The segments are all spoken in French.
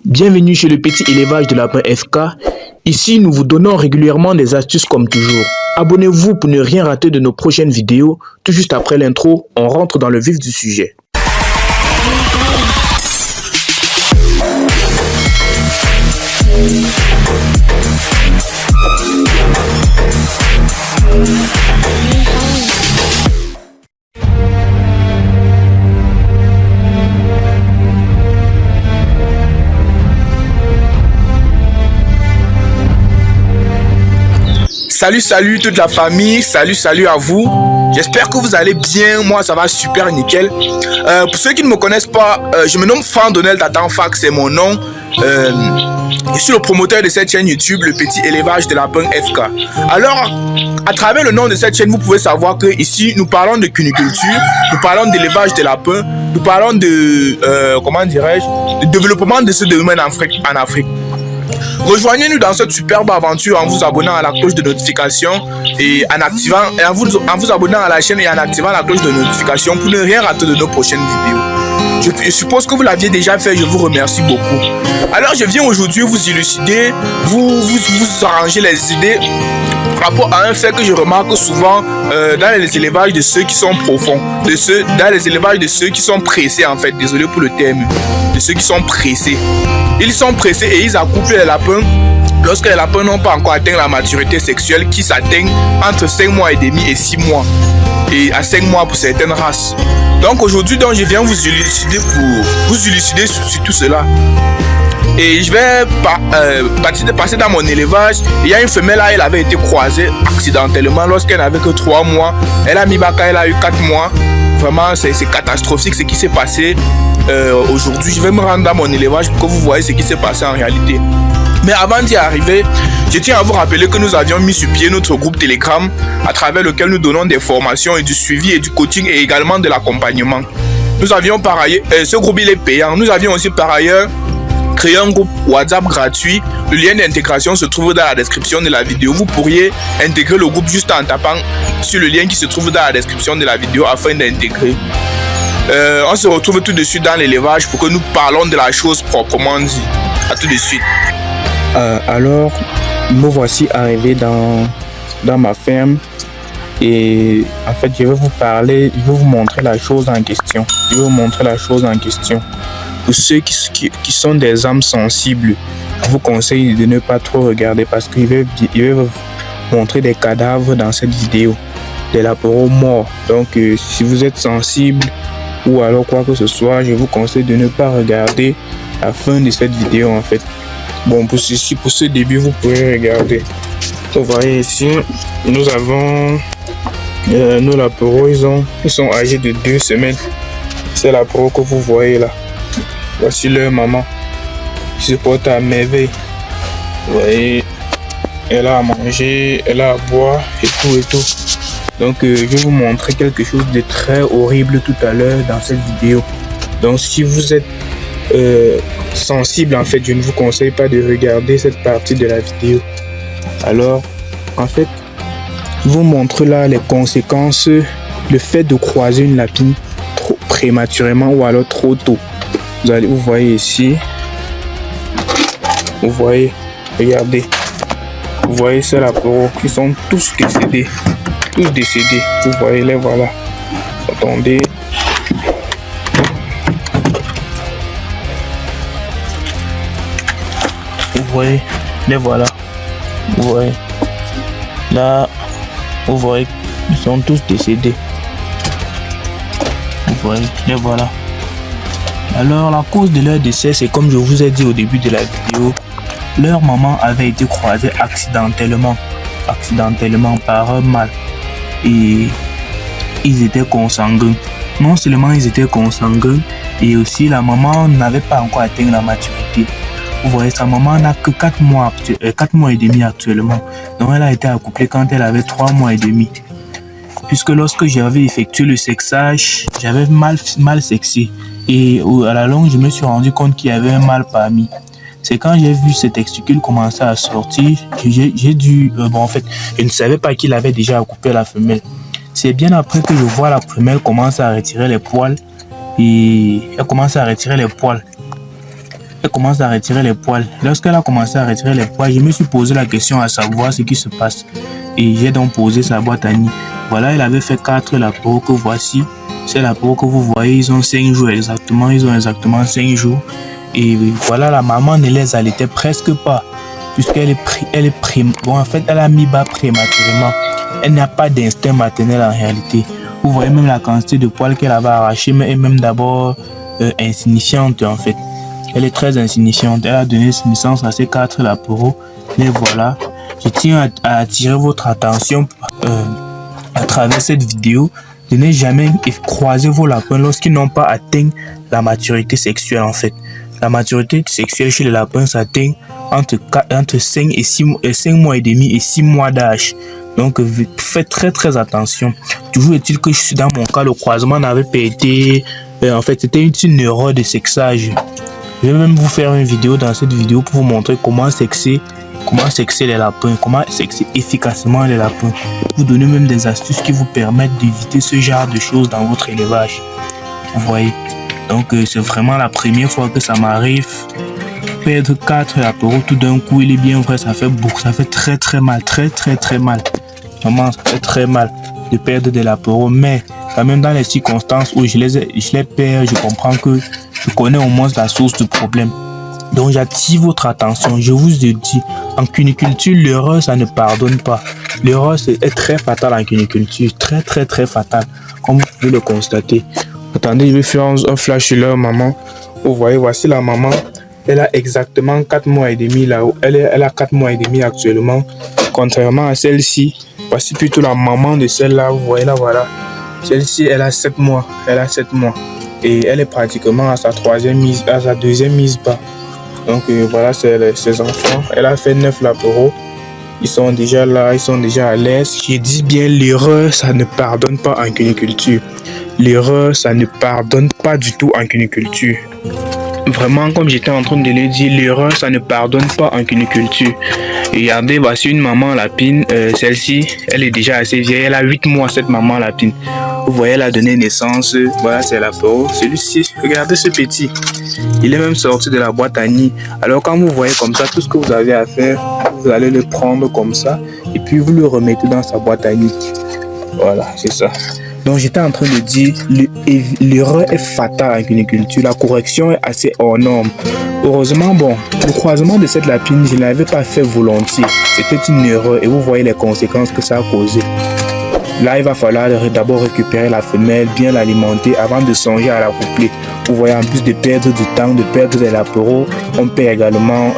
Bienvenue chez le petit élevage de lapin FK. Ici, nous vous donnons régulièrement des astuces comme toujours. Abonnez-vous pour ne rien rater de nos prochaines vidéos. Tout juste après l'intro, on rentre dans le vif du sujet. Salut toute la famille, salut à vous. J'espère que vous allez bien, moi ça va super nickel. Pour ceux qui ne me connaissent pas, je me nomme Franck Donald Tatanfac, c'est mon nom. Je suis le promoteur de cette chaîne YouTube, le petit élevage de lapin FK. Alors, à travers le nom de cette chaîne, vous pouvez savoir que ici nous parlons de cuniculture, nous parlons d'élevage de lapins, nous parlons de, de développement de ce domaine en Afrique. Rejoignez-nous dans cette superbe aventure en vous abonnant à la cloche de notification et en vous abonnant à la chaîne et en activant la cloche de notification pour ne rien rater de nos prochaines vidéos. Je suppose que vous l'aviez déjà fait, je vous remercie beaucoup. Alors je viens aujourd'hui vous élucider, vous arranger les idées par rapport à un fait que je remarque souvent dans les élevages de ceux qui sont profonds, dans les élevages de ceux qui sont pressés en fait, désolé pour le terme, de ceux qui sont pressés. Ils sont pressés et ils accouplent les lapins lorsque les lapins n'ont pas encore atteint la maturité sexuelle qui s'atteint entre 5 mois et demi et 6 mois. Et à 5 mois pour certaines races. Donc aujourd'hui, je viens vous élucider sur tout cela. Et je vais passer dans mon élevage. Il y a une femelle là, elle avait été croisée accidentellement lorsqu'elle n'avait que 3 mois. Elle a mis baka, elle a eu 4 mois. Vraiment, c'est catastrophique ce qui s'est passé. Aujourd'hui, je vais me rendre dans mon élevage pour que vous voyez ce qui s'est passé en réalité. Mais avant d'y arriver, je tiens à vous rappeler que nous avions mis sur pied notre groupe Telegram à travers lequel nous donnons des formations et du suivi et du coaching et également de l'accompagnement. Nous avions par ailleurs, ce groupe il est payant. Nous avions aussi par ailleurs créé un groupe WhatsApp gratuit. Le lien d'intégration se trouve dans la description de la vidéo. Vous pourriez intégrer le groupe juste en tapant sur le lien qui se trouve dans la description de la vidéo afin d'intégrer. On se retrouve tout de suite dans l'élevage pour que nous parlons de la chose proprement dit. A tout de suite. Alors, me voici arrivé dans ma ferme et en fait, je vais vous montrer la chose en question. Pour ceux qui sont des âmes sensibles, je vous conseille de ne pas trop regarder parce qu'il va vous montrer des cadavres dans cette vidéo, des lapereaux morts. Donc, si vous êtes sensible ou alors quoi que ce soit, je vous conseille de ne pas regarder la fin de cette vidéo en fait. Bon, pour ce début, vous pouvez regarder. Vous voyez ici, nous avons nos lapereaux, ils sont âgés de 2 semaines. C'est lapereau que vous voyez là. Voici leur maman. Ils se portent à merveille. Vous voyez, elle a à manger, elle a à boire et tout. Donc, je vais vous montrer quelque chose de très horrible tout à l'heure dans cette vidéo. Donc, si vous êtes sensible, en fait, je ne vous conseille pas de regarder cette partie de la vidéo. Alors, en fait, je vous montre là les conséquences, le fait de croiser une lapine trop prématurément ou alors trop tôt. Vous voyez ici, vous voyez, regardez, vous voyez ces lapereaux qui sont tous décédés. Vous voyez les voilà. Attendez. Vous voyez les voilà. Vous voyez là, vous voyez, ils sont tous décédés. Vous voyez les voilà. Alors la cause de leur décès, c'est comme je vous ai dit au début de la vidéo, leur maman avait été croisée accidentellement par un mâle. Et ils étaient consanguins. Non seulement ils étaient consanguins, et aussi la maman n'avait pas encore atteint la maturité. Vous voyez, sa maman n'a que 4 mois et demi actuellement. Donc elle a été accouplée quand elle avait 3 mois et demi. Puisque lorsque j'avais effectué le sexage, j'avais mal sexé. Et à la longue, je me suis rendu compte qu'il y avait un mâle parmi. C'est quand j'ai vu ces testicules commencer à sortir, j'ai dû... en fait, je ne savais pas qu'il avait déjà accouplé la femelle. C'est bien après que je vois la femelle commencer à retirer les poils. Et elle commence à retirer les poils. elle commence à retirer les poils. Lorsqu'elle a commencé à retirer les poils, je me suis posé la question à savoir ce qui se passe. Et j'ai donc posé sa boîte à nid. Voilà, elle avait fait 4 laporo que voici. C'est laporo que vous voyez, ils ont 5 jours exactement. Ils ont exactement 5 jours. Et voilà, la maman ne les allaitait presque pas. Puisqu'elle bon, en fait, elle a mis bas prématurément. Elle n'a pas d'instinct maternel en réalité. Vous voyez même la quantité de poils qu'elle avait arraché, mais elle est même d'abord insignifiante en fait. Elle est très insignifiante. Elle a donné naissance à ces 4 laporo. Mais voilà, je tiens à attirer votre attention à travers cette vidéo. De ne jamais croiser vos lapins lorsqu'ils n'ont pas atteint la maturité sexuelle en fait. La maturité sexuelle chez les lapins s'atteint entre 5 mois et demi et 6 mois d'âge. Donc faites très attention. Toujours est-il que dans mon cas, le croisement n'avait pas été... en fait, c'était une erreur de sexage. Je vais même vous faire une vidéo dans cette vidéo pour vous montrer comment sexer les lapins, comment sexer efficacement les lapins. Vous donner même des astuces qui vous permettent d'éviter ce genre de choses dans votre élevage. Vous voyez. Donc c'est vraiment la première fois que ça m'arrive. Perdre 4 laporo tout d'un coup, il est bien vrai, ça fait beaucoup, ça fait très mal, très mal. Vraiment, ça fait très mal de perdre des laporo, mais quand même dans les circonstances où je les perds, je comprends que je connais au moins la source du problème. Donc j'attire votre attention, je vous ai dit, en cuniculture, l'erreur ça ne pardonne pas. L'erreur est très fatale en cuniculture, très fatale, comme vous pouvez le constater. Attendez, je vais faire un flash sur leur maman. Vous voyez, voici la maman. Elle a exactement 4 mois et demi là-haut. Elle a 4 mois et demi actuellement. Contrairement à celle-ci, voici plutôt la maman de celle-là. Vous voyez là, voilà. Celle-ci, elle a 7 mois. Elle a 7 mois. Et elle est pratiquement à sa deuxième mise bas. Donc voilà, c'est ses enfants. Elle a fait 9 laporo. Ils sont déjà là, ils sont déjà à l'aise. Je dis bien, l'erreur, ça ne pardonne pas en cuniculture. L'erreur, ça ne pardonne pas du tout en cuniculture. Vraiment, comme j'étais en train de le dire, l'erreur, ça ne pardonne pas en cuniculture. Regardez, voici une maman lapine. Celle-ci, elle est déjà assez vieille. Elle a 8 mois, cette maman lapine. Vous voyez, elle a donné naissance. Voilà, c'est laporo. Celui-ci, regardez ce petit. Il est même sorti de la boîte à nid. Alors, quand vous voyez comme ça, tout ce que vous avez à faire, vous allez le prendre comme ça. Et puis, vous le remettez dans sa boîte à nid. Voilà, c'est ça. Donc j'étais en train de dire, l'erreur est fatale en cuniculture, la correction est assez hors norme. Heureusement, bon, le croisement de cette lapine, je ne l'avais pas fait volontiers. C'était une erreur et vous voyez les conséquences que ça a causé. Là, il va falloir d'abord récupérer la femelle, bien l'alimenter avant de songer à la coupler. Vous voyez, en plus de perdre du temps, de perdre des laporo, on perd également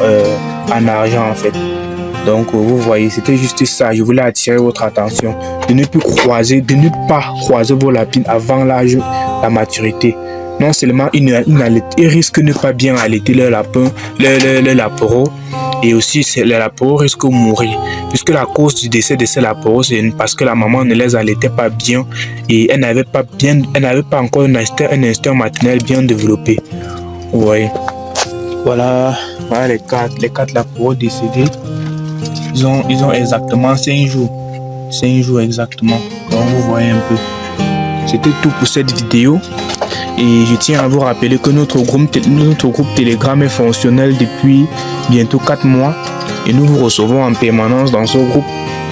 en argent en fait. Donc vous voyez, c'était juste ça, je voulais attirer votre attention, de ne pas croiser vos lapines avant l'âge, la maturité. Non seulement ils risquent de ne pas bien allaiter leur lapin, leur laporo, et aussi les laporo risquent de mourir, puisque la cause du décès de ces laporo, c'est parce que la maman ne les allaitait pas bien et elle n'avait pas encore un instinct maternel bien développé. Vous voyez. Voilà les 4 laporo décédés. Ils ont exactement 5 jours. 5 jours exactement. Donc vous voyez un peu. C'était tout pour cette vidéo. Et je tiens à vous rappeler que notre groupe Telegram est fonctionnel depuis bientôt 4 mois. Et nous vous recevons en permanence dans ce groupe.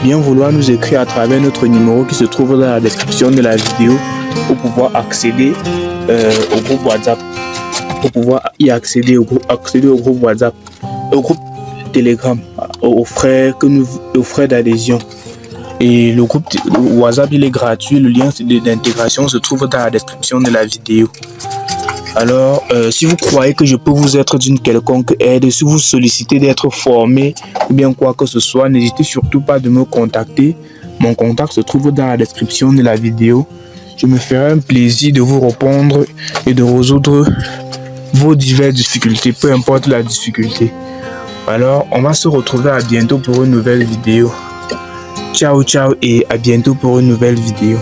Bien vouloir nous écrire à travers notre numéro qui se trouve dans la description de la vidéo pour pouvoir accéder au groupe WhatsApp. Pour pouvoir y accéder au groupe WhatsApp. Au groupe Telegram aux frais d'adhésion. Et le groupe WhatsApp, il est gratuit. Le lien d'intégration se trouve dans la description de la vidéo. Alors, si vous croyez que je peux vous être d'une quelconque aide, si vous sollicitez d'être formé ou bien quoi que ce soit, n'hésitez surtout pas de me contacter. Mon contact se trouve dans la description de la vidéo. Je me ferai un plaisir de vous répondre et de résoudre vos diverses difficultés, peu importe la difficulté. Alors, on va se retrouver à bientôt pour une nouvelle vidéo. Ciao et à bientôt pour une nouvelle vidéo.